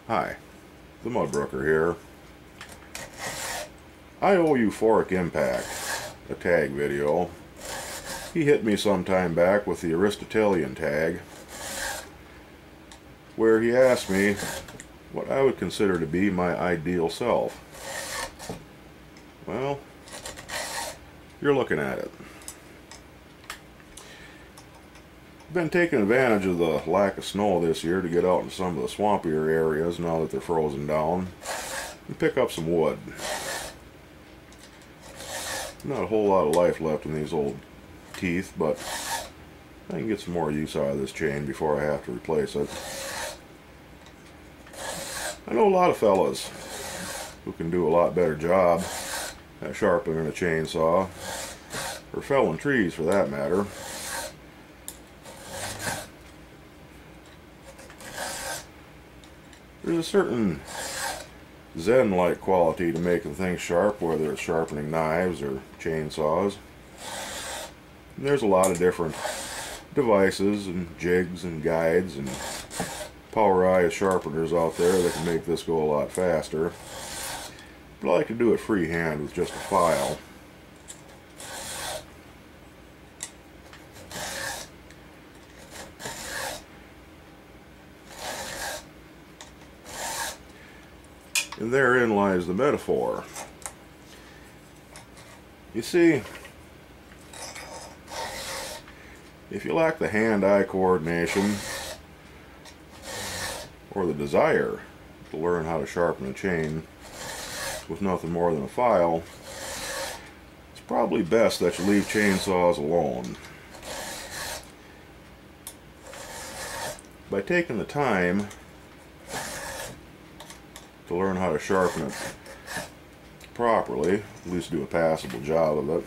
Hi, the Mudbrooker here. I owe EuphoricImpact a tag video. He hit me some time back with the Aristotelian tag, where he asked me what I would consider to be my ideal self. Well, you're looking at it. I've been taking advantage of the lack of snow this year to get out in some of the swampier areas now that they're frozen down and pick up some wood. Not a whole lot of life left in these old teeth, but I can get some more use out of this chain before I have to replace it. I know a lot of fellas who can do a lot better job at sharpening a chainsaw, or felling trees for that matter. There's a certain zen-like quality to making things sharp, whether it's sharpening knives or chainsaws. And there's a lot of different devices and jigs and guides and powerized sharpeners out there that can make this go a lot faster. But I like to do it freehand with just a file. And therein lies the metaphor. You see, if you lack the hand-eye coordination or the desire to learn how to sharpen a chain with nothing more than a file, it's probably best that you leave chainsaws alone. By taking the time to learn how to sharpen it properly, at least do a passable job of it,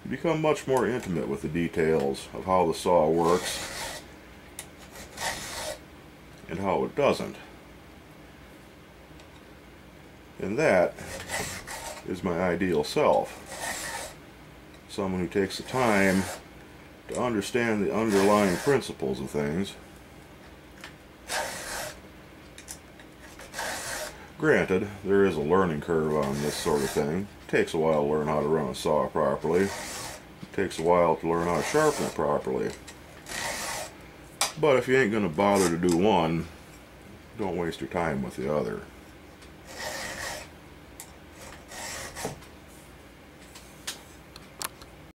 you become much more intimate with the details of how the saw works and how it doesn't. And that is my ideal self. Someone who takes the time to understand the underlying principles of things. Granted, there is a learning curve on this sort of thing. It takes a while to learn how to run a saw properly. It takes a while to learn how to sharpen it properly. But if you ain't going to bother to do one, don't waste your time with the other.